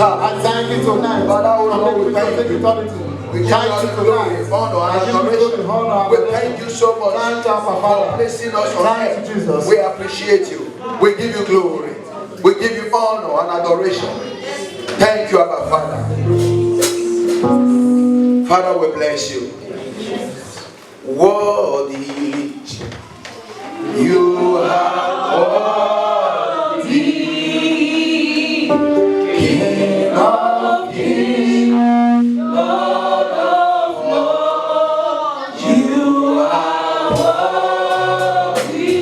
I thank you tonight. Father, we thank you. We thank you glory, honor, and adoration. We thank you so much for placing us on earth. We appreciate you. We give you glory. We give you honor and adoration. Thank you, Abba Father. Father, we bless you. Worthy, you are worthy, King of kings, Lord of lords. You are worthy,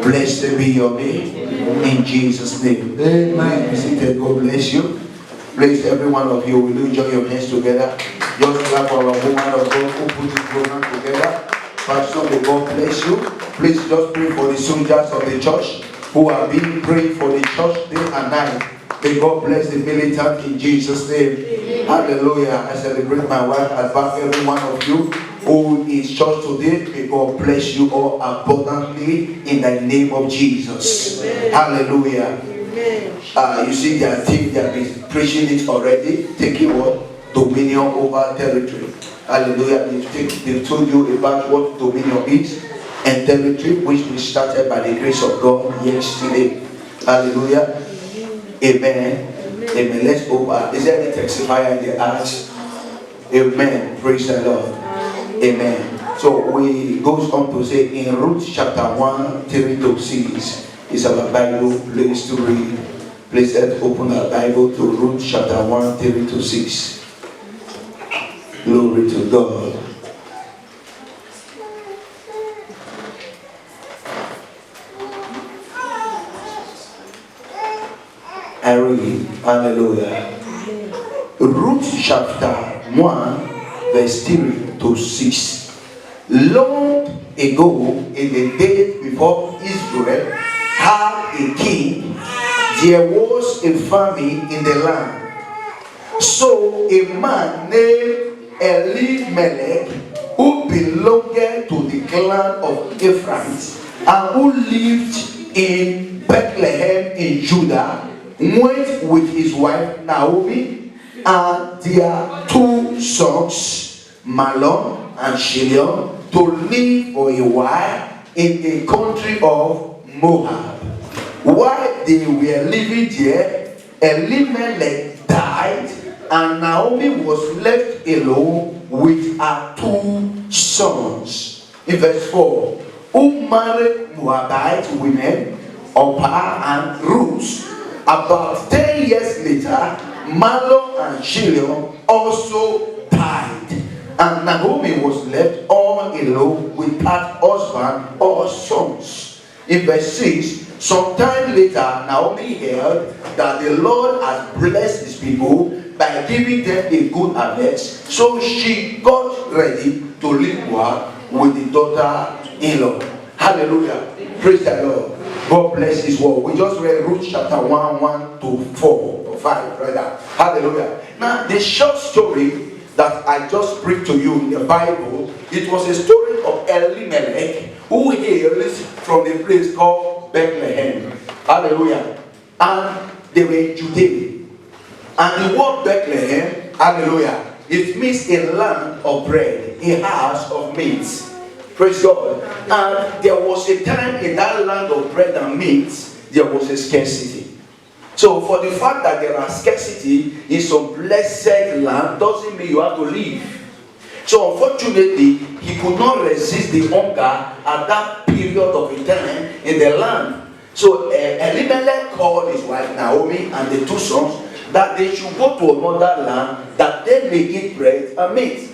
Blessed be your name in Jesus' name. Amen. Be seated. God bless you. Bless every one of you. Will you join your hands together? Just clap for our woman of God who put this program together. Pastor, may God bless you. Please just pray for the soldiers of the church who are being prayed for the church day and night. May God bless the militant in Jesus' name. Amen. Hallelujah. I celebrate my wife. I back every one of you who is church today. May God bless you all abundantly in the name of Jesus. Amen. Hallelujah. Amen. You see their team, they have been preaching it already, taking what? Dominion over territory. Hallelujah. They've told you about what dominion is and territory, which we started by the grace of God yesterday. Hallelujah. Amen. Amen. Amen. Let's open. Is there any testifier in the house? Amen. Praise the Lord. Amen. So we goes on to say in Ruth chapter 1, 3 to 6 is our Bible place to read. Please let's open our Bible to Ruth chapter 1, 3 to 6. Glory to God. I read. Hallelujah. Ruth chapter 1, verse 3 to 6. Long ago, in the days before Israel had a king, there was a famine in the land. So a man named Elimelech, who belonged to the clan of Ephraim, and who lived in Bethlehem in Judah, went with his wife Naomi and their 2 sons, Mahlon and Chilion, to live for a while in the country of Moab. While they were living there, Elimelech died, and Naomi was left alone with her 2 sons. In verse 4, who married Moabite women, Orpah and Ruth. About 10 years later, Mahlon and Chilion also died, and Naomi was left all alone without husband or sons. In verse 6, sometime later, Naomi heard that the Lord has blessed his people by giving them a good harvest, so she got ready to leave Moab with the daughter-in-law. Hallelujah. Praise the Lord. God bless his word. We just read Ruth chapter 1, 1 to 4 or 5, rather. Hallelujah. Now, the short story that I just preached to you in the Bible, it was a story of Elimelech, who hails from a place called Bethlehem. Hallelujah. And they were in Judea. And the word Bethlehem, hallelujah, it means a land of bread, a house of meat. Praise God. And there was a time in that land of bread and meat, there was a scarcity. So for the fact that there are scarcity in some blessed land doesn't mean you have to leave. So unfortunately, he could not resist the hunger at that period of time in the land. So Elimelech called his wife Naomi and the 2 sons that they should go to another land that they may eat bread and meat.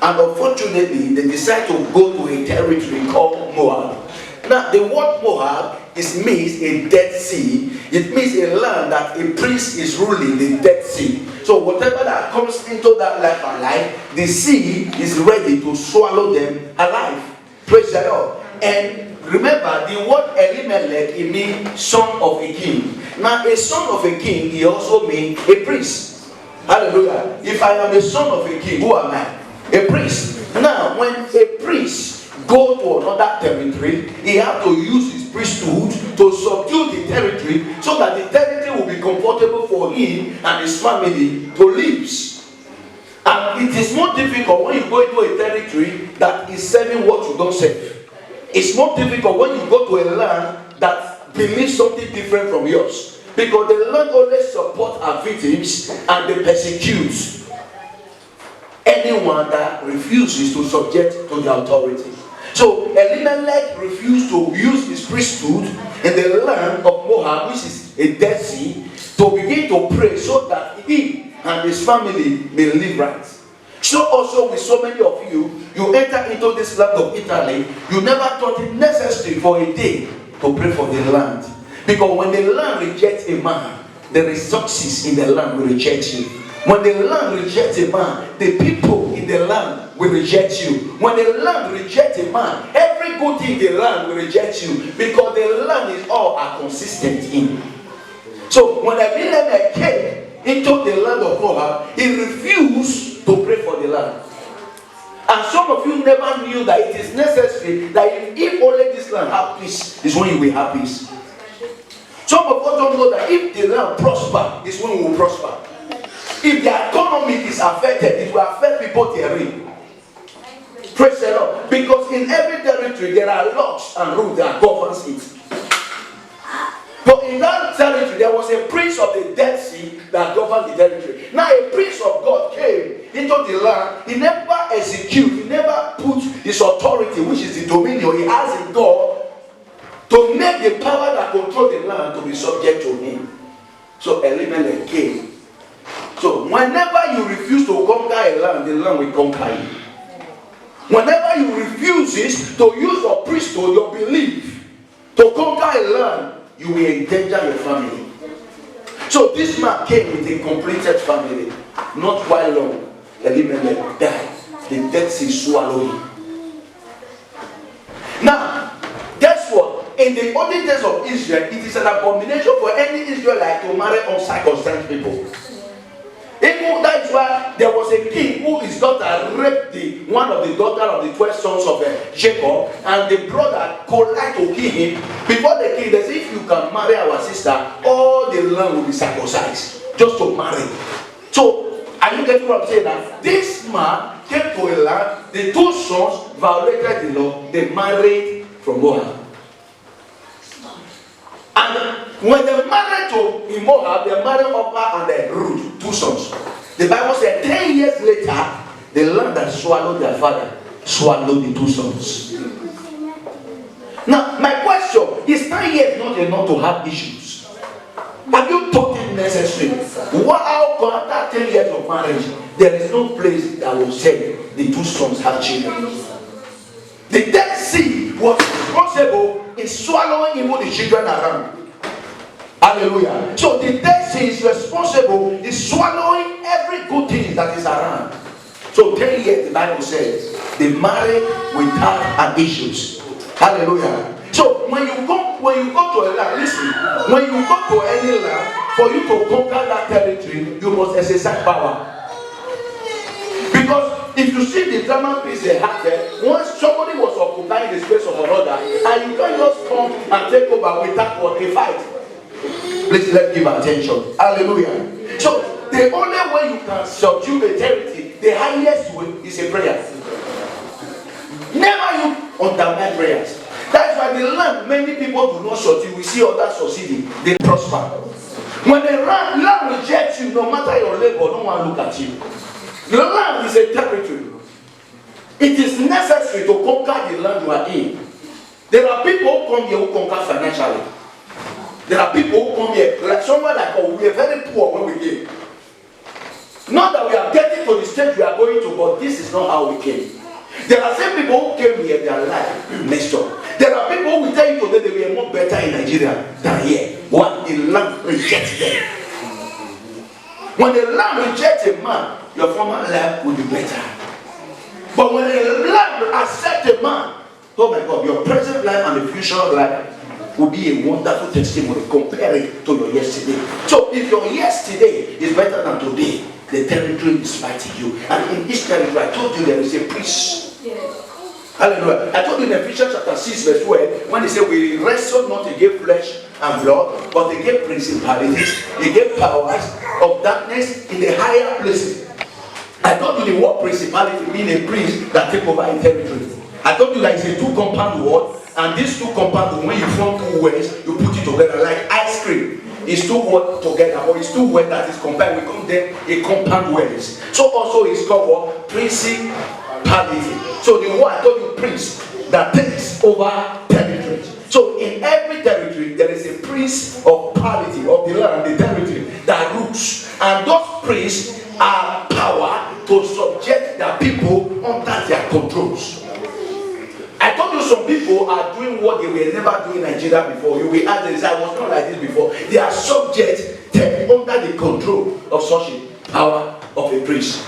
And unfortunately, they decide to go to a territory called Moab. Now, the word Moab means a Dead Sea. It means a land that a prince is ruling, the Dead Sea. So whatever that comes into that life alive, the sea is ready to swallow them alive. Praise the Lord. And remember, the word Elimelech, it means son of a king. Now, a son of a king, he also means a priest. Hallelujah. If I am a son of a king, who am I? A priest. Now, when a priest go to another territory, he has to use his priesthood to subdue the territory so that the territory will be comfortable for him and his family to live. And it is more difficult when you go into a territory that is serving what you don't serve. It's more difficult when you go to a land that believes something different from yours, because the land always supports our victims and they persecute anyone that refuses to subject to the authority. So Elimelech refused to use his priesthood in the land of Moab, which is a Dead Sea, to begin to pray so that he and his family may live right. So also with so many of you, you enter into this land of Italy, you never thought it necessary for a day to pray for the land. Because when the land rejects a man, the resources in the land will reject you. When the land rejects a man, the people in the land will reject you. When the land rejects a man, every good thing in the land will reject you, because the land is all are consistent in. So when Elimelech came into the land of Moab, he refused to pray for the land. And some of you never knew that it is necessary that if only this land have peace, is when you will have peace. Some of us don't know that if the land prosper, is when we will prosper. If the economy is affected, it will affect people therein. Praise the Lord. Because in every territory there are laws and rules that governs it. But in that territory there was a prince of the Dead Sea that governed the territory. Now a prince of God came into the land. He never executed, he never put his authority, which is the dominion he has in God, to make the power that controls the land to be subject to him. So Elimelech came. So whenever you refuse to conquer a land, the land will conquer you. Whenever you refuse to use your priesthood, your belief, to conquer a land, you will endanger your family. So this man came with a completed family. Not quite long, Elimelech died. The Dead Sea swallowed him. Now, guess what? In the olden days of Israel, it is an abomination for any Israelite to marry uncircumcised people. Even that is why there was a king who his daughter raped one of the daughter of the 12 sons of Jacob, and the brother collided to kill him. Before the king, they said, if you can marry our sister, all the land will be circumcised just to marry. So, are you getting what I'm saying now? This man came to a land, the two sons violated the law, they married from Moab. And when they married to Moab, they married Orpah and Ruth, two sons. The Bible said 10 years later, the land that swallowed their father swallowed the two sons. Now, my question is 10 years not enough to have issues? Have you thought it necessary? How come after 10 years of marriage, there is no place that will say the two sons have children? The Dead Sea was responsible in swallowing even the children around. Hallelujah. So the Dead Sea is responsible in swallowing every good thing that is around. So 10 years, the Bible says, they married without an issues. Hallelujah. So when you go to a land, listen, when you go to any land, for you to conquer that territory, you must exercise power. Because if you see the German peace they had there, once somebody was occupying the space of another, and you can't just come and take over without what a fight. Please let's give attention. Hallelujah. So the only way you can subdue a territory, the highest way, is a prayer. Never you undermine prayers. That's why the land many people do not succeed. We see others succeeding, they prosper. When the land rejects you, no matter your labor, no one look at you. The land is a territory. It is necessary to conquer the land you are in. There are people who come here who conquer financially. There are people who come here, like someone like, oh, we are very poor when we came. Not that we are getting to the stage we are going to, but this is not how we came. There are some people who came here, their life messed up. There are people who will tell you today they were more better in Nigeria than here. What the land rejects them. When the land rejects a man, your former life will be better. But when the land accepts a man, oh my God, your present life and the future life will be a wonderful testimony compared to your yesterday. So if your yesterday is better than today, the territory is fighting you. And in this territory, I told you there is a priest. Yes. Hallelujah. I told you in Ephesians chapter 6 verse 12, when he said we wrestle not against flesh and blood, but against principalities, against powers of darkness in the higher places. I told you the word principality means a prince that take over a territory. I told you that it's a two-compound word, and these two compound, when you form two words, you put it together like ice cream. It's two words together, or it's two words that is combined. We call them a compound words. So also it's called what? Principality. So the word I told you, prince, that takes over territories. So in every territory, there is a prince of polity of the land, the territory that rules. And those priests are power to subject their people under their controls. I told you some people are doing what they were never doing in Nigeria before. You will ask them, I was not like this before. They are subject under the control of such a power of a priest.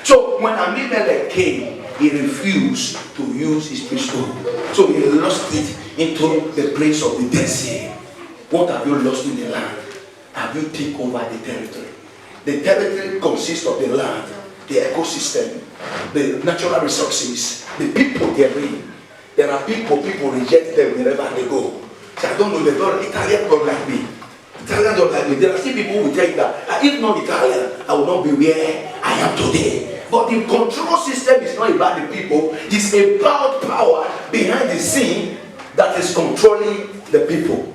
So when Abimelech came, he refused to use his priesthood. So he lost it into the place of the Dead Sea. What have you lost in the land? Have you taken over the territory? The territory consists of the land, the ecosystem, the natural resources, the people therein. There are people reject them wherever they go. So I don't know, Italians don't like me. Italians don't like me. There are still people who will tell you that if not Italian, I will not be where I am today. But the control system is not about the people, it's about power behind the scene that is controlling the people.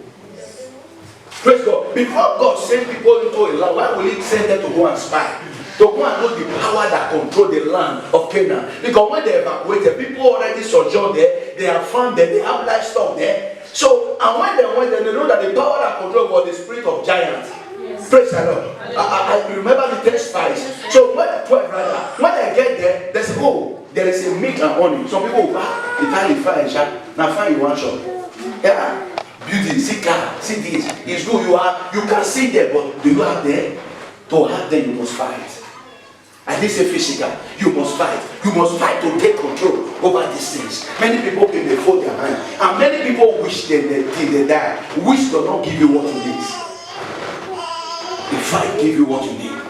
Praise God. Before God sent people into a land, why will he send them to go and spy? To go and know the power that control the land of Canaan. Because when they evacuated, people already sojourned there, they have farmed there, they have livestock there. So, and when they went there, they know that the power that control was the spirit of giants. Yes. Praise the Lord. I remember the 10 spies. So when the 12 rather, when they get there, they say, oh, there is a meat and honey. Some people will buy the tiny fire and shop. Now find you one shop. Yeah. Build building, see car, see this. It's good. You can see them, but do you have them? To have them, you must fight. I didn't say physical. You must fight. You must fight to take control over these things. Many people can they fold their hand, and many people wish till they die. Wish does not give you what you need. The fight give you what you need.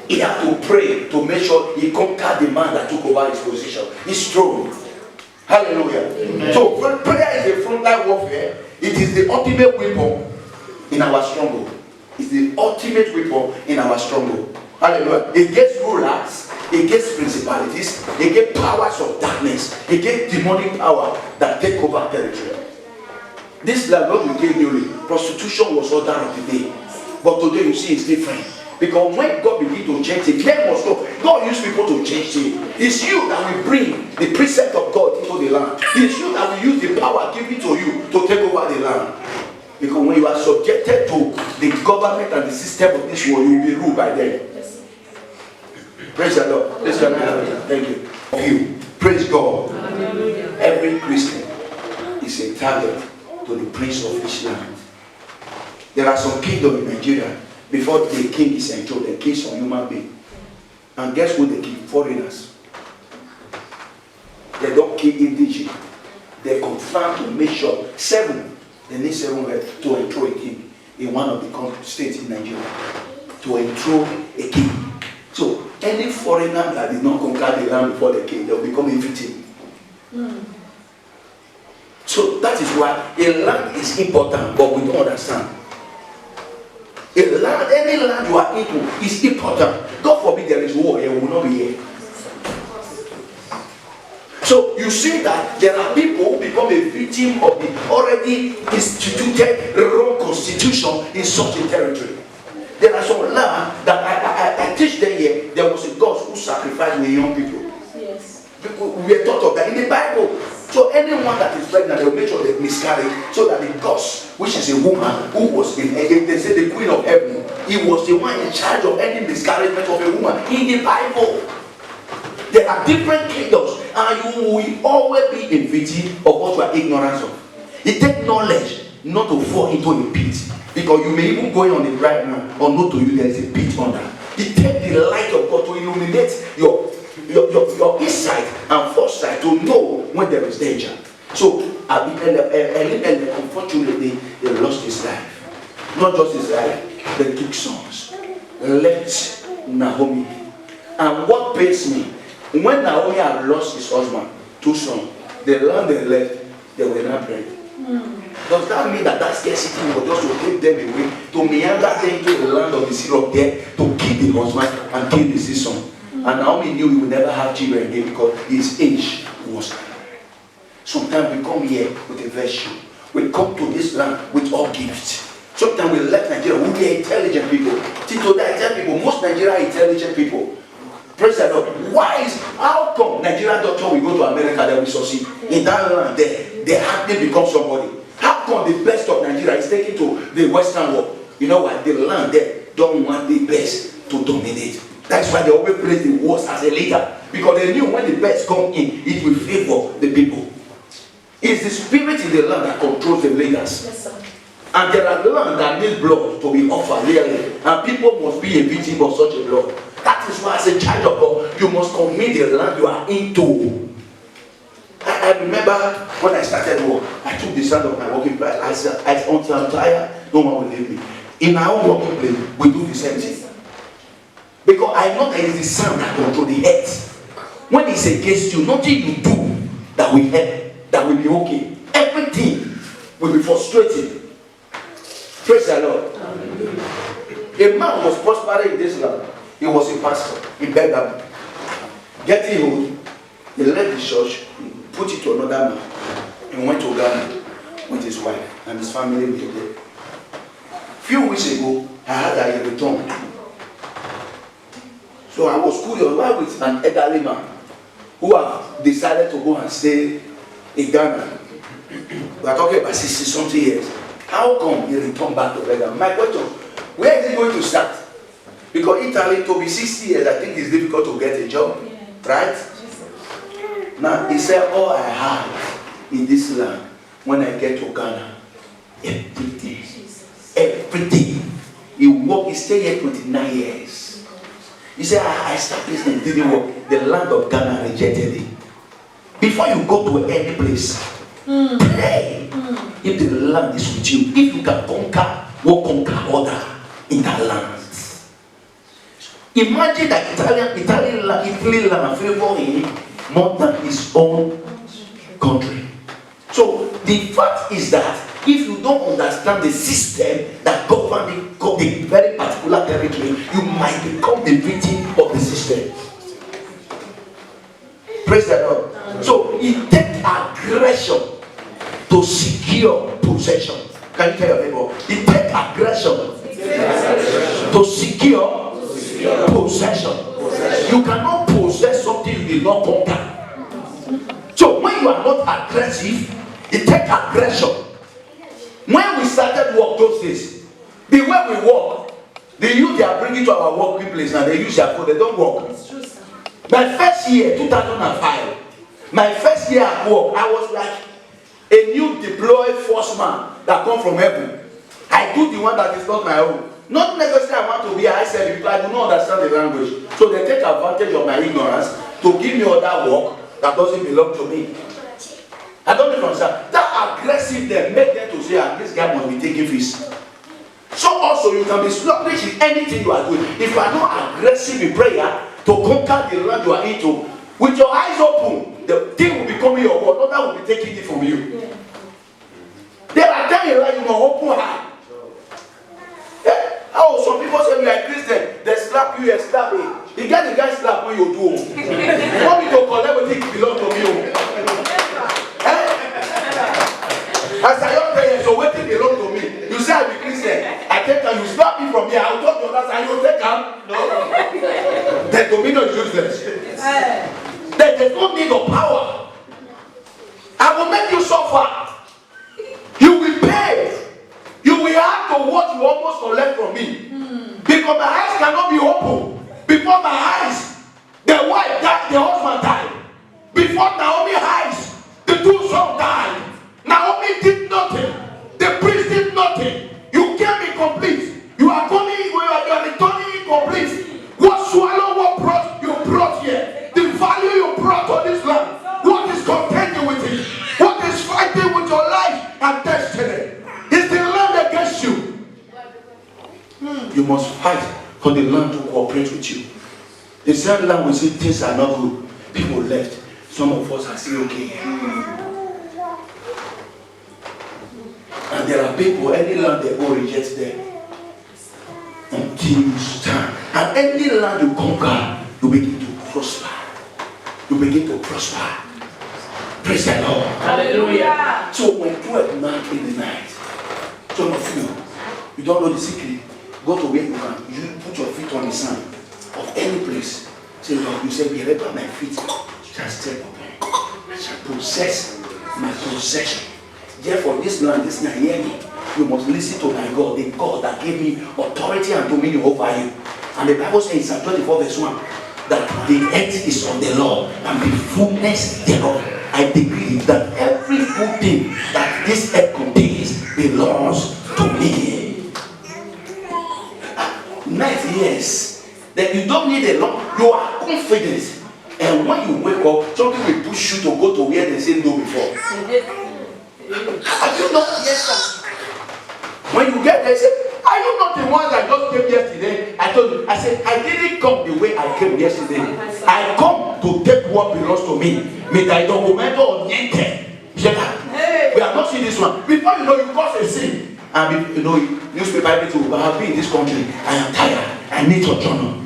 He had to pray to make sure he conquered the man that took over his position. He's strong. Hallelujah. Amen. So prayer is a frontline warfare. It is the ultimate weapon in our struggle. It's the ultimate weapon in our struggle. Hallelujah. Against rulers, against principalities, against powers of darkness, against demonic power that take over territory. This land what we gave newly, prostitution was order of the day. But today you see it's different. Because when God begins to change it, men must know. God use people to change it. It's you that will bring the precept of God into the land. It's you that will use the power given to you to take over the land. Because when you are subjected to the government and the system of this world, you will be ruled by them. Praise the Lord. Praise the Lord. Thank you. Praise God. Hallelujah. Every Christian is a target to the prince of this land. There are some kingdoms in Nigeria. Before the king is enthroned, the king is a human being. And guess who they kill? Foreigners. They don't kill indigenous. They confirm to make sure 7. They need 7 heads to enthrone a king in one of the states in Nigeria. To enthrone a king. So any foreigner that did not conquer the land before the king, they will become a victim. So that is why a land is important, but we don't understand. A land, any land you are into is important. God forbid there is war, it will not be here. So you see that there are people who become a victim of the already instituted wrong constitution in such a territory. There are some land that I teach them here. There was a God who sacrificed the young people. Yes. We are taught of that in the Bible. So anyone that is pregnant, they will make sure they miscarry, so that the gods, which is a woman who was in, they say the queen of heaven, he was the one in charge of any miscarriage of a woman in the Bible. There are different kingdoms, and you will always be in victim of what you are ignorant of. It takes knowledge not to fall into a pit, because you may even go on the right now, or not to you there is a pit under. It takes the light of God to illuminate your insight and foresight to know when there is danger. So unfortunately he lost his life. Not just his life, the 2 sons left Naomi. And what pains me, when Naomi had lost his husband, 2 sons, the land they left, they were not buried. Does that mean that scarcity was just to take them away, to meander them into the land of the sea of death, to kill the husband and kill the 6 sons? And Naomi knew he would never have children again because his age was. Sometimes we come here with a virtue. We come to this land with all gifts. Sometimes we left Nigeria. We are intelligent people. Till today I tell people, most Nigeria are intelligent people. Praise the Lord. How come Nigerian doctor will go to America, they will succeed? In that land, they hardly become somebody. How come the best of Nigeria is taken to the Western world? You know what? The land there don't want the best to dominate. That's why they always place the worst as a leader. Because they knew when the best come in, it will favor the people. It's the spirit in the land that controls the leaders. Yes, sir. And there are land that need blood to be offered really. And people must be a victim of such a blood. That is why as a child of God, you must commit the land you are into. I remember when I started work, I took the stand of my working place. I said, until I'm tired, no one will leave me. In our own working place, we do the same thing. Because I know there is the sound that controls the earth. When it's against you, nothing you do that will help, that will be okay. Everything will be frustrating. Praise the Lord. A man was prospering in this land. He was a pastor in Belgium. Getting old, he left the church, put it to another man, and went to Ghana with his wife and his family lived there. Few weeks ago, I heard that he returned. So I was curious, why with an elderly man who have decided to go and stay in Ghana? We are talking about 60-something years. How come he returned back to Ghana? My question, where is he going to start? Because Italy, to be 60 years, I think it's difficult to get a job. Right? Now, he said, all I have in this land, when I get to Ghana, everything. Everything. He stayed here 29 years. He said, I established and didn't work. The land of Ghana rejected it. Before you go to any place, pray. If the land is with you, if you can conquer, what conquer order in that land. Imagine that Italy land favor him more than his own country. So the fact is that if you don't understand the system that governs the very particular territory, you might become the victim of the system. Praise the Lord. So it takes aggression to secure possession. Can you tell your neighbor? It takes aggression to secure possession. You cannot possess something you did not conquer. So when you are not aggressive, it takes aggression. When we started work those days, the way we work, the youth they are bringing to our working place and they use their phone, they don't work. My first year, 2005, my first year at work, I was like a new deployed force man that come from heaven. I do the one that is not my own. Not necessarily I want to be a ISL because I do not understand the language. So they take advantage of my ignorance to give me other work that doesn't belong to me. I don't even understand. That aggressive them make them to say, this guy must be taking fees. So also you can be sluggish in anything you are doing. If you are not aggressive in prayer to conquer the land you are into, with your eyes open, the thing will become your word. Another will be taking it from you. Yeah. There are times in life you must open high. Oh, some people say you are a Christian, they slap you, slap me. You get the guy slap when you do. You want me to collect what things belong to me. As I don't pay, so what things belong to me. You say I be Christian, I take and you slap me from here, I'll talk to others and you take them. No. The dominion is useless. There's no need of power. I will make you suffer. You will pay. You will have to what you almost collect from me. Because my eyes cannot be open. Before my eyes, the wife died, the husband died. Before Naomi's eyes, the two sons died. Naomi did nothing. The priest did nothing. You came incomplete. You are coming, you are returning incomplete. What swallow, what brought here? The value you brought to this land. What is contending with it? What is fighting with your life and destiny? Is the land against you? You must fight for the land to cooperate with you. The same land will say things are not good. People left. Some of us are still okay. And there are people, any land they go reject them. Until you stand. And any land you conquer, you begin to prosper. You begin to prosper. Praise the Lord. Hallelujah. So when 12 night in the night, some of you don't know the secret. Go to where you can. You put your feet on the sand of any place. Say, Lord, you say, wherever my feet shall step upon, I shall possess my possession. Therefore, this land, hear me. You must listen to my God, the God that gave me authority and dominion over you. And the Bible says in Psalm 24 verse 1 that the earth is of the Lord and the fullness thereof. I decree that every good thing that this earth contains belongs to me. 9 years, then you don't need a long, you are confident. And when you wake up, something will push you to go to where they say no before. Have you not? Yes, sir. When you get there, say, are you not the one that just came yesterday? I told you, I said, I didn't come the way I came yesterday. I come to take what belongs to me. Me that documento oriente. We have not seen this one. Before you know, you cause a sin. And you know, newspaper everything will have been in this country. I am tired. I need your journal.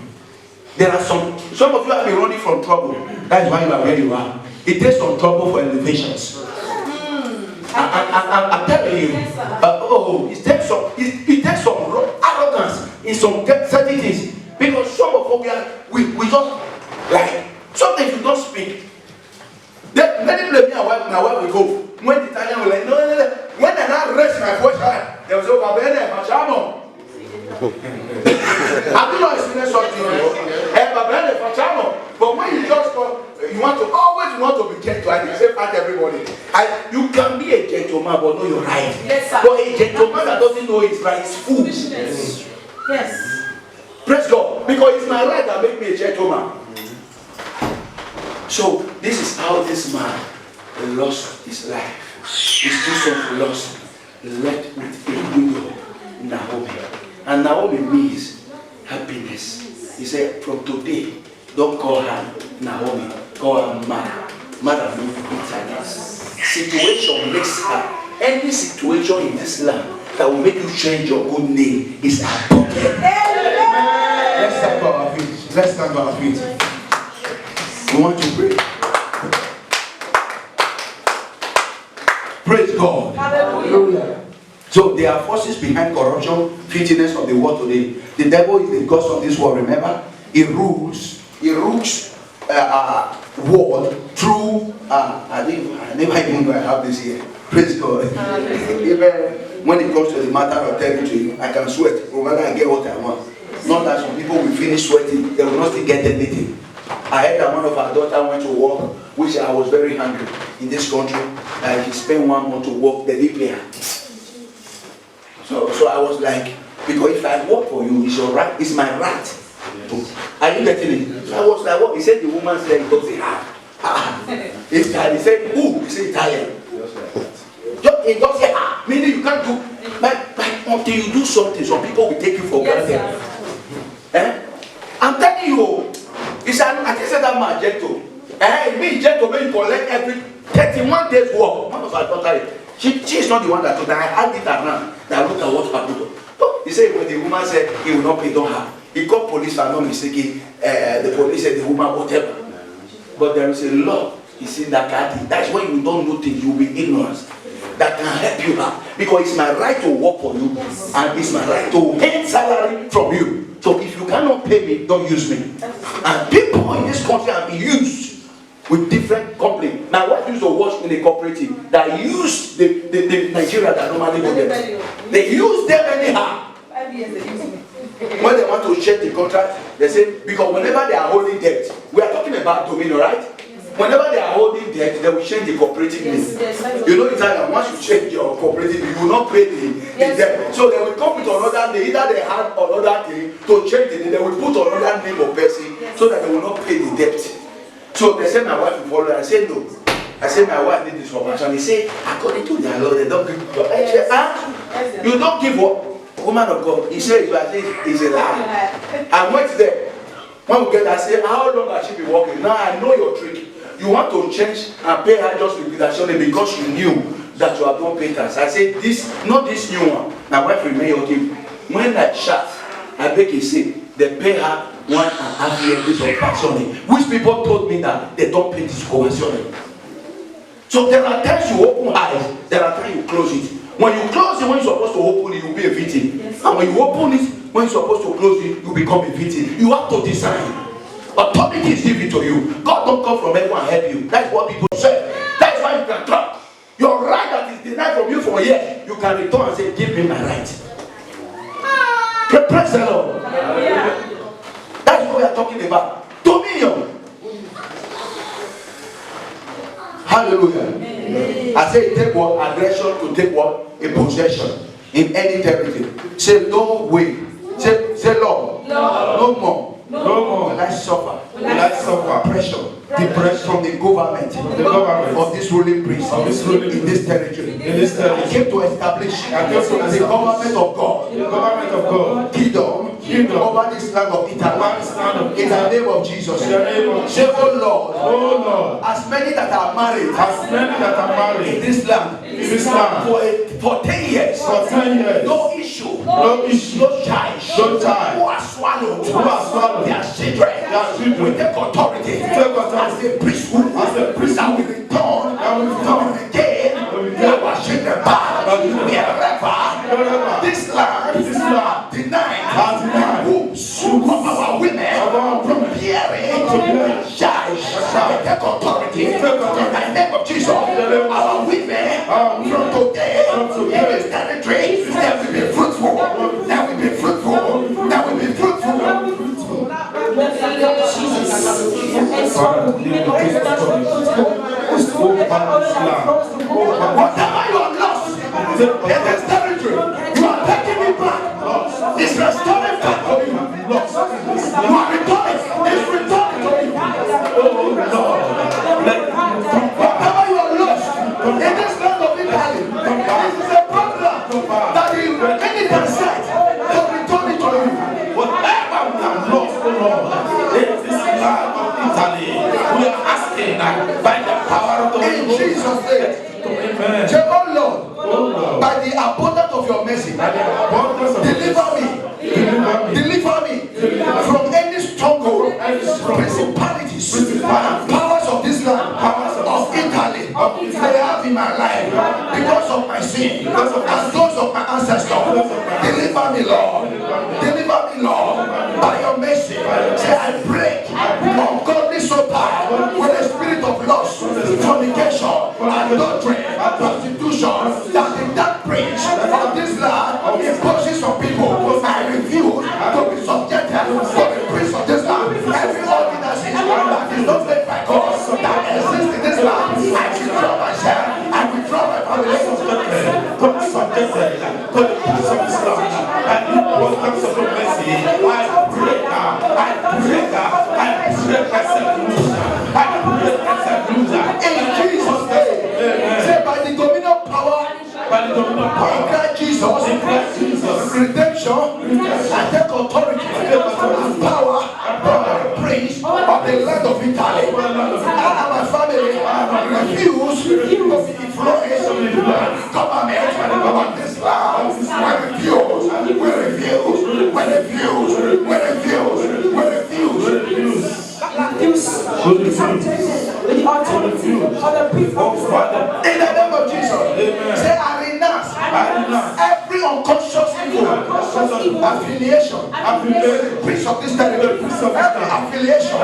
There are some of you have been running from trouble. That is why you are where you are. It takes some trouble for elevations. I'm telling you. It takes some arrogance in some certain things. Because some of us we just like sometimes you don't speak. Many play me and my wife will go. When the Italian will like, no. When I now raise my voice, they will say, I do not explain something. But when you just you want to be gentle, and you say back everybody. You can be a gentleman, but know your right. Yes, sir. But a gentleman that doesn't know his right is fool. Yes. Praise God. Because it's my right that make me a gentleman. So this is how this man lost his life. His two sons lost, left with a widow, Naomi. And Naomi means happiness. He said, from today, don't call her Naomi, call her Mara. Mara means bitterness. Situation makes her. Any situation in this land that will make you change your good name is aborted. Let's stand to our feet. Let's stand to our feet. We want to pray. Praise God. Hallelujah. So there are forces behind corruption, filthiness of the world today. The devil is the god of this world. Remember, he rules world through. I never even know I have this here. Praise God. Even when it comes to the matter of territory, I can sweat. No matter I get what I want. Not that some people will finish sweating, they will not still get anything. I heard that one of our daughters went to work, which I was very hungry in this country. He spent 1 month to work, they didn't pay her. So I was like, because if I work for you, it's your right, it's my right. Are you getting it? So I was like, what? He said the woman said it doesn't have. He said, who? He said Italian. It doesn't have. Meaning you can't do. But until you do something, some people will take you for granted. I'm telling you, it's an I said that man gentle. Me gentle when you collect every 31 days work. One of our daughters, she is not the one that told her. I had it around that look at what happened. He said when the woman said he will not pay, don't have. He called police for not mistaken. The police said the woman whatever. But there is a law. He said that that's when you don't know things, you will be ignorant. That can help you out. Because it's my right to work for you, and it's my right to get salary from you. So if you cannot pay me, don't use me. And people in this country have been used with different companies. My wife used to work in a cooperative that used the Nigeria that normally go there. They use them anyhow. 5 years they use me. When they want to check the contract, they say, because whenever they are holding debt, we are talking about dominion, right? Whenever they are holding debt, they will change the cooperative name. Yes. You know Italian, once you change your cooperative, you will not pay the debt. So they will come with another name. Either they have another thing to change the name, they will put another name of person so that they will not pay the debt. So they say my wife will follow. I say no. I say my wife needs this information. He say according to their law, they don't give. I say, you don't give what? Woman of God. He said it's a lie. I went there. When we get there, I say, how long has she been working? Now I know your trick. You want to change and pay her just liquidation because you knew that you have not paid us. I said, not this new one. My wife remain okay. When I shot, I beg you say, they pay her 1.5 years this operation. Which people told me that they don't pay this operation. So there are times you open eyes, there are times you close it. When you close it, when you're supposed to open it, you'll be a victim. Yes. And when you open it, when you're supposed to close it, you become a victim. You have to decide. Authority is given to you. God don't come from heaven and help you. That's what people say. That's why you can talk. Your right that is denied from you for a year, you can return and say, give me my right. Praise the Lord. That's what we are talking about. Dominion. Hallelujah. I say take what? Aggression to take what? A possession in any territory. Say no way. Say Lord. No more. No more will I suffer. Pressure. Depression from the government. Of this ruling priest. In this territory. I came to establish the government of God. Kingdom over this land of Italy. In the name of Jesus. Say, oh Lord, as many that are married in this land for 10 years, no issue, no child, who are swallowed their children, we take authority as a priesthood, that we return again our children back wherever this land denied wombs of our women from bearing child. We take authority in the name of Jesus. Our women from today in this territory, they will be fruitful. They will be fruitful. They will be fruitful. lost. Whatever you have lost in this territory, you are taking it back. It's restoring back to you. You are returning. It's returning to you. Whatever you have lost in this land of Italy, this is a program that the enemy can set to return it to you. Whatever we have lost, oh Lord, in this land of Italy, we are asking by the power of the Holy In Ghost. Jesus' name. Amen. Say, oh Lord, by the abundance of your mercy, deliver me from any stronghold, principalities, powers of this land, of Italy, they have in my life because of my sin, and those of my ancestors. Deliver me, Lord. Deliver me, Lord, by your mercy. Say, I break ungodly soul tie with the spirit of lust, fornication, adultery, prostitution, that the dark prince of this land imposes on people. I refuse to be subjected to the prince of this land. Every ordinance that is not made by God that exists in this land, I withdraw myself, I withdraw my family. Don't be subjected to the peace of Islam. And you want comes of your mercy. I break out. I break out. I break myself loose. I break myself loose. In Jesus' name. Say, by the dominion power By the dominion of in power. Christ Jesus, In Christ Jesus. redemption, I take authority and power over the prince of the land of Italy. And my family refuse to be influenced by government of this land. We refuse. With the authority of the people. In the name of Jesus, say, I renounce every unconscious evil affiliation with the prince of this territory, every affiliation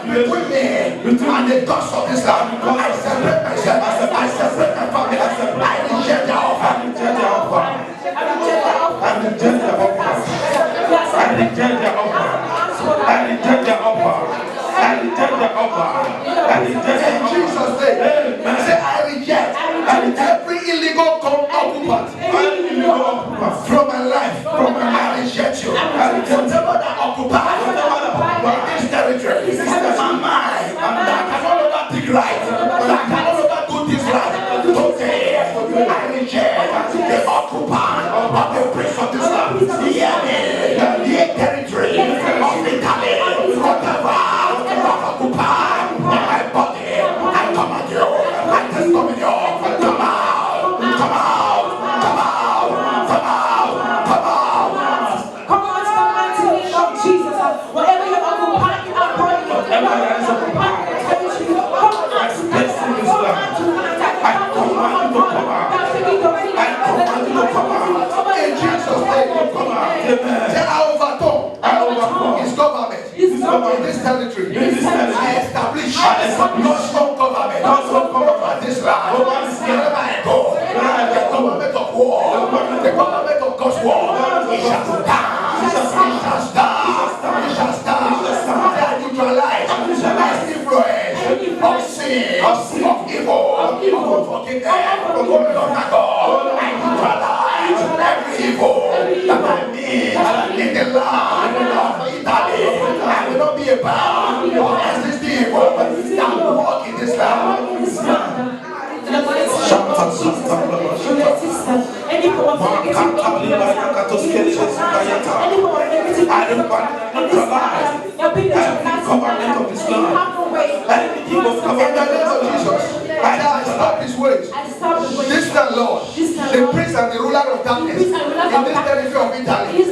between me and the gods of this land. I separate myself, I separate my family, I reject their offer. I reject their offer. I reject their offer. I reject their offer. I reject their offer. I reject their offer. I reject their In Jesus' name, say, I reject every illegal occupant from my life. I reject you. Whatever that occupies this territory, my mind, that can no longer think right, that can no longer do this right. Today, I reject the occupant of the prince of this land. Hear me, the territory of Italy, whatever occupy my body, I command you, I take dominion. Come out, come out, come out, come out, come out. Come on, to the mighty name of Jesus. Whatever you're occupying in our body, whatever you're occupying in the territory, come on tonight. Come on tonight. Come on, In Jesus' name, say, I overturn his government. In this territory, I establish no strong government over this land. Wherever I go, the government of war, the government of God's war, it shall stand. It shall stand. It shall stand. They are neutralized. Less influence of sin, of evil, of unforgiveness, of God. I neutralize every evil that I meet in the land of Italy. I will not be about existing evil that will walk in this land. Covenant of Islam. Anything of In the covenant name of Jesus, I stop his ways. This time, Lord, the prince and the ruler of darkness in this territory of Italy.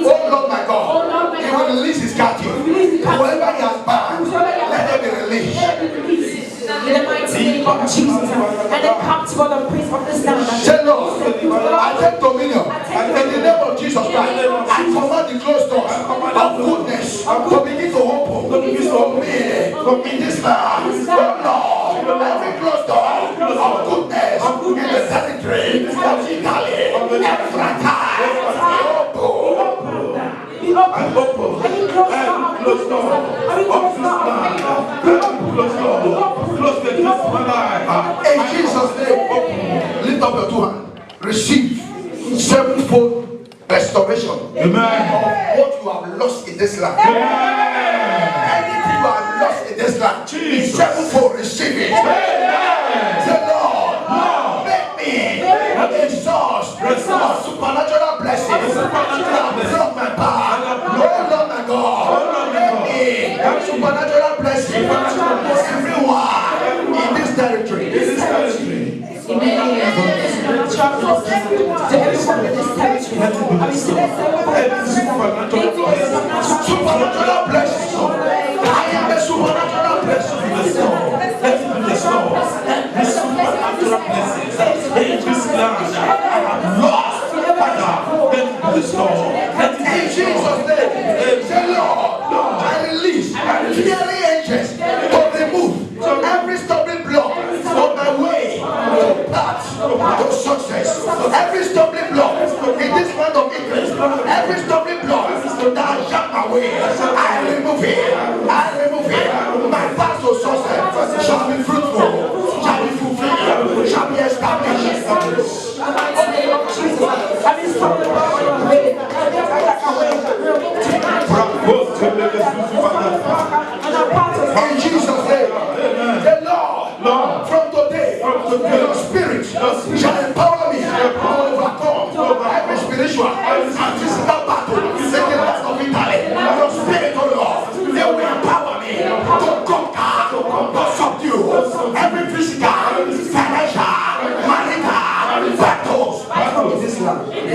Oh Lord, my God, he will release his captive. Whoever he has bound, let them be released. In the mighty name of Jesus, and the captive of the prince of this land. Say, Lord, I take dominion in the name of Jesus Christ. I command the closed doors of goodness to begin to open for me in this land. Oh Lord, every closed door of goodness in the territory of Italy, Ephrata, Be open. Any closed door close door of this land. Close door. Close the door of my life. In Jesus' name, lift up your two hands. Receive sevenfold restoration Amen. of what you have lost in this land. Anything you have lost in this land, sevenfold, receive it. Say, Lord, make me a source of supernatural blessings. Lord my power, Lord my God, make me a supernatural blessing. Everyone in this territory. Supernatural blessings. I am a supernatural blessing. Let it be restored. This supernatural blessings in this land I have lost. Father, let it be restored. Let it be In Jesus' name, say, Lord, I release healing angels to remove every stumbling block on my way to path to success. Every stumbling block in this land of interest, every stumbling block that shut my way, I remove it. I remove it. My path to success shall be fruitful, shall be fulfilled, shall be established. In Jesus' name, the Lord, from today, your spirit shall empower me to overcome every spiritual and physical battle in the land of Italy. Your spirit, oh Lord, they will empower me to conquer, to subdue every physical, financial, marital battles in this land. In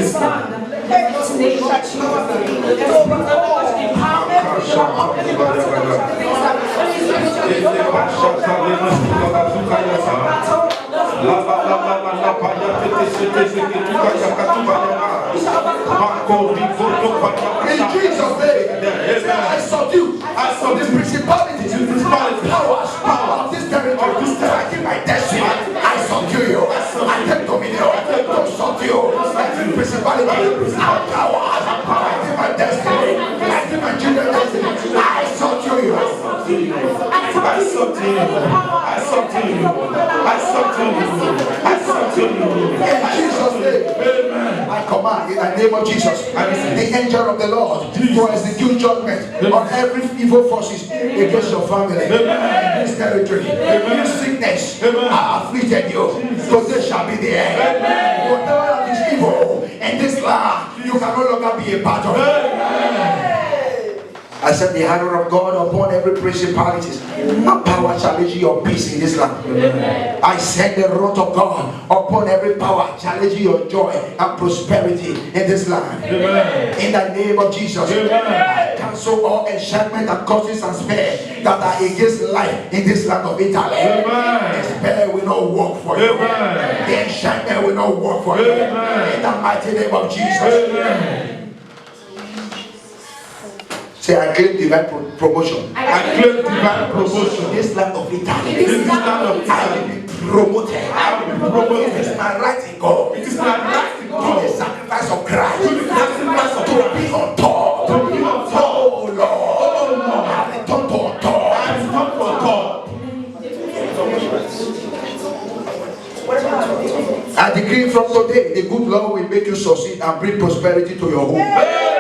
Jesus' name, I subdue the principalities, powers of this territory, fighting my destiny. I subdue you. I take dominion to subdue every principality and powers fighting my destiny, fighting my children's destiny. I subdue you. I subdue you. I subdue you. I subdue you. I subdue you. In Jesus' name, I command in the name of Jesus, the angel of the Lord to execute judgment on every evil forces against your family, in this territory. This sickness have afflicted you, so they shall be there. Whatever that is evil in this land, you can no longer be a part of it. I send the hand of God upon every principalities and power challenging your peace in this land. I send the wrath of God upon every power challenging your joy and prosperity in this land. In the name of Jesus, I cancel all enchantment and curses and spell that are against life in this land of Italy. The spell will not work for you. The enchantment will not work for you. In the mighty name of Jesus. Say, I claim divine promotion. I claim divine promotion. In this land of Italy. This land of I will be promoted. I will be promoted. It is my right in God. It is my right to To God. the sacrifice of Christ. To the sacrifice of To be on top. To be on top. Oh Lord. Oh Lord. I return to on top. I am not for God. I decree from today, the good Lord will make you succeed and bring prosperity to your home. Amen.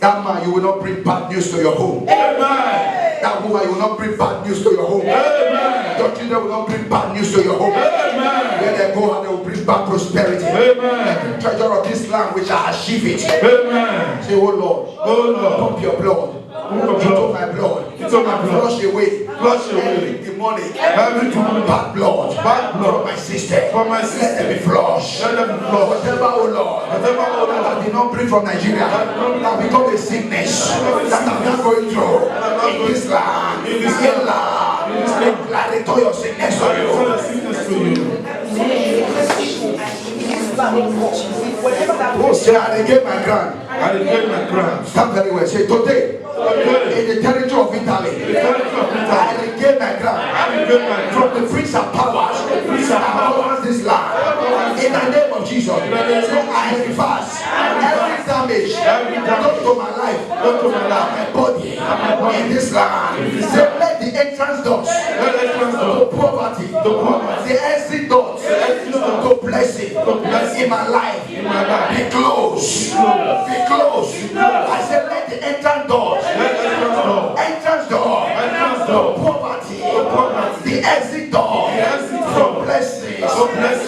That man, you will not bring bad news to your home. Amen. That woman, you will not bring bad news to your home. Amen. Your children will not bring bad news to your home. Amen. Where they go and they will bring back prosperity. Amen. Treasure of this land which I achieve it. Amen. Say, oh Lord, Oh Lord. pump your blood into my blood. Into my blood. Flush away. Flush away. Every demonic. Every demonic. Bad blood. Bad blood. From my sister. From my Let sister. them be flushed. Let them be flushed. Whatever, oh Lord. Whatever, oh Lord. That did not bring from Nigeria. That become a sickness. That I'm not going through. In this land. In this land. I return your sickness to you. Tell the sickness to you. Oh, say, I regain my ground. I regain my crown. Stand very well. Say, today, Today, in the territory of Italy, I regain my ground. I regain my crown. From the prince of powers, this land. In the name of Jesus, say, I reverse every damage done to my life, my body, in this land. Say, let the entrance doors to poverty, the exit doors to blessing in my life be closed. Be closed. I said, let the entrance doors to poverty, the exit door from blessings,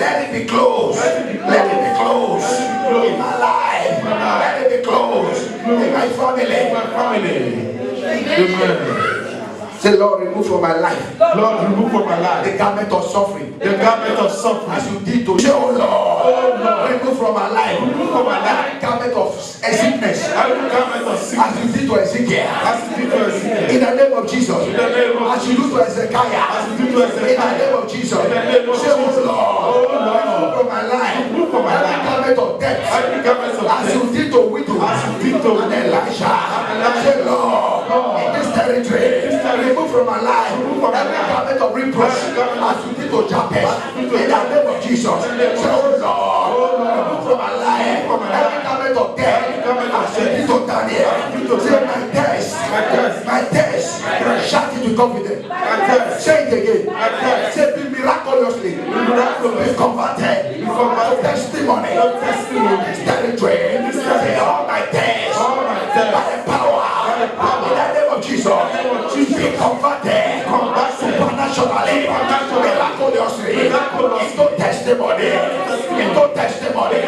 let it be closed. Let it be closed in my life. Let it be closed in my family. Amen. Say, Lord, remove from my life. Lord, remove from my life The garment of suffering. the garment of suffering. As you did to oh Lord, remove from my life. Remove from my life The garment of sickness. every garment of sickness. As you did to Ezekiel. As you did to Ezekiel. In the name of Jesus. In the name of As you do to Ezekiah. As you did to In the Ezekiel. name of Jesus. In the name of Say, oh Jesus. Lord, Lord, remove from my life. remove from my Every life garment of death. every garment of As you death. did to widow. As you did to And Elisha. Say, Lord, in this territory, remove from my life every garment of reproach. As you did to Jabez. In the name of Jesus. Say, oh Lord, remove from my life every garment of death. As you did to Daniel. Say, my test. Shout it with confidence. Say it again. Say, be miraculously be converted. Testimony. This territory. Say, all my tests. By the power. In the name of Jesus. Be converted. Supernaturally. Miraculously. Into testimony. Into testimony. I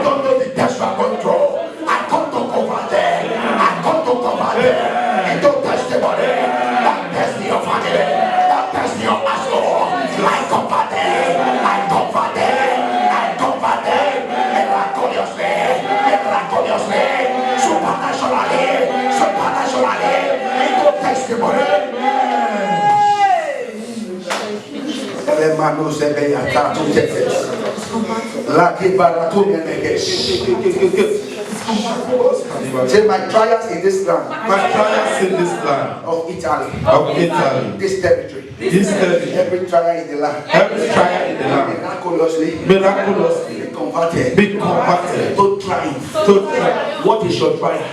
don't know the test you are going through. I come to convert them. I come to convert them into testimony. That test in your family. That test in your household. I convert them. I convert them. I convert them. Miraculously. Miraculously. Supernaturally. Supernaturally. Into testimony. Say, my trials in this land. My trials in this land Of Italy. This territory. This territory. Every trial in the land. Every trial in the land Miraculously. miraculously Be converted. be converted To triumph. to triumph. What is your trial?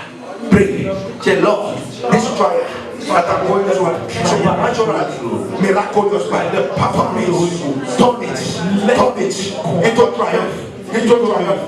Pray. Say, Lord, this trial that I'm going through, supernaturally, miraculous by the power of the Holy Ghost. Turn it into triumph. Into triumph.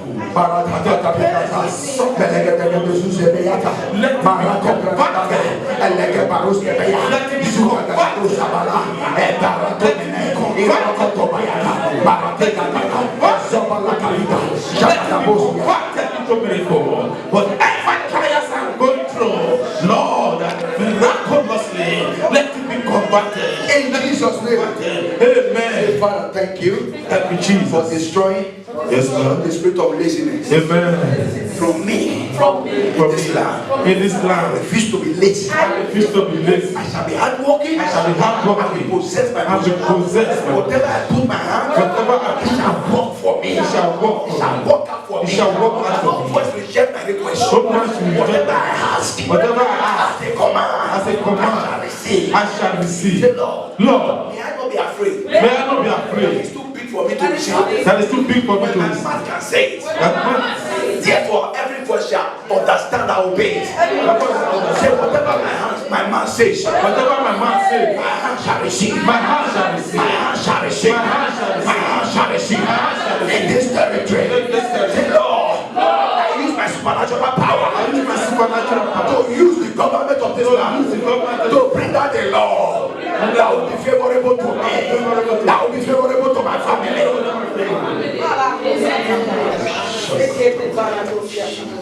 Whatever trials I'm going through, Lord, miraculously let it be converted. In Jesus' name. Amen. Father, thank you Thank you, Jesus. for destroying Yes, Lord. the spirit of laziness Amen. from me. From this land. In this land. Refuse to be lazy. I refuse to be lazy. I shall be hardworking. I shall be hardworking. I will possess my I will possess my whatever I put my hand. Whatever I it shall work for me. It shall work It for shall me. work out for It me. shall work out for No me. voice reject my request. No voice reject Whatever I ask. Whatever I ask. As a command. As a command. I shall receive. I shall receive. Say, Lord. Lord, May I not be afraid. may I not be afraid. It's too big for me to receive. That is too big for me to My receive. mouth can say it. That Therefore, every voice shall understand and obey it. Say, whatever my mouth says, whatever my mouth says, my hand shall receive. my hand shall receive. My hand shall receive. My hand shall receive. My hand shall receive. My hand shall receive. In this territory. In this territory. Say, Lord, I use my supernatural power. I use my supernatural power To use the government of this land. use the government To bring down the law. That will be favorable to me. That will be favorable to my family.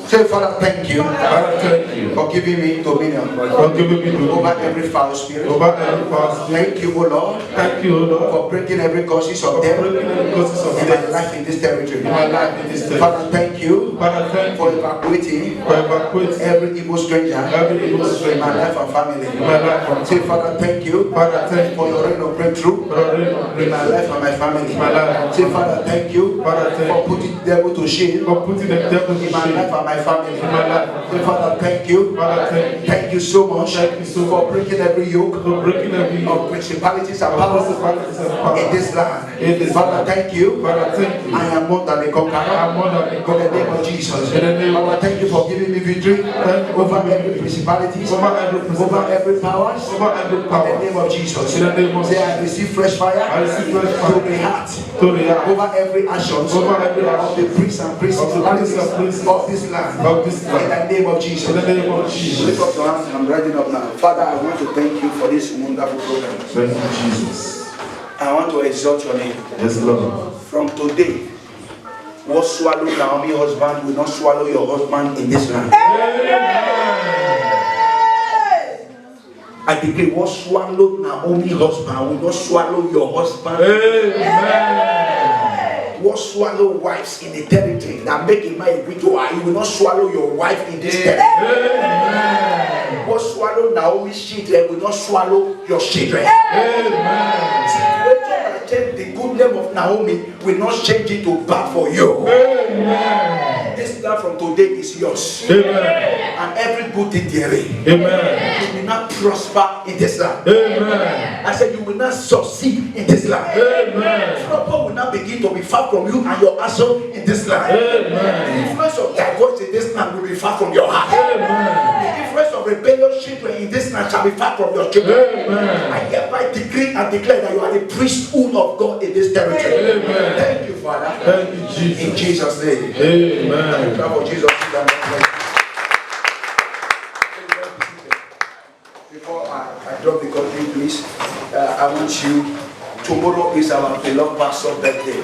Say, Father, thank you. Father, thank you For giving me dominion. for giving me the Over every foul spirit. over every past. Thank you, O Lord. Thank you, Lord, For breaking every causes of for death breaking the causes of in my death life in this territory. in my life in this day. Father, thank you Father, thank for you evacuating for evacuating every evil stranger every evil in stranger my life and in family. my life and Say, Father, thank you Father, thank for you your reign of breakthrough for the rain of in my grace. life and my family. My life. Say, Father, thank you Father, thank for you putting the devil to shame for putting the devil to in my life shame and my family. in my life. Father, thank you. Father, thank you. Thank you so much Thank you so for breaking every yoke For breaking every of yoke. principalities and powers Principalities and powers. in this land. In this Father, land. thank you. Father, thank you. I am more than a conqueror. I am more than a In the conqueror. name of Jesus. In the name of Father, thank you for giving me victory Thank you for over giving me every victory. principalities, Over every principality. over every powers. Over every power. In the name of Jesus. In the name of Say, I receive fresh fire. I receive fresh fire. To the heart. To the heart. Over every actions. Over every of the priests and principalities Of the priests of this land. of this land. In the name of Jesus. In the name of Jesus. Lift up your hands. I'm rising up now. Father, I want to thank you for this wonderful program. Thank you, Jesus. I want to exalt your name. Yes, Lord. From today, what swallowed Naomi's husband will not swallow your husband in this land. I decree, what swallowed Naomi's husband will not swallow your husband. Amen. What swallow wives in the territory that make him a widower, you will not swallow your wife in this territory. Amen. What swallow Naomi's children will not swallow your children. Amen. The good name of Naomi will not change it to bad for you. Amen. This land from today is yours. Amen. And every good thing therein. Amen. You will not prosper in this land. Amen. I said you will not succeed in this land. Amen. Trouble will not begin to be far from you and your hustle in this land. Amen. The influence of divorce in this land will be far from your heart. Amen. The influence of rebellious children in this land shall be far from your children. Amen. I hereby decree and declare that you are the priesthood of God in this territory. Amen. Thank you, Father. Thank you, Jesus. In Jesus' name. Amen. Clap for Jesus. Before I drop the country, please, I want you. Tomorrow is our beloved pastor's birthday.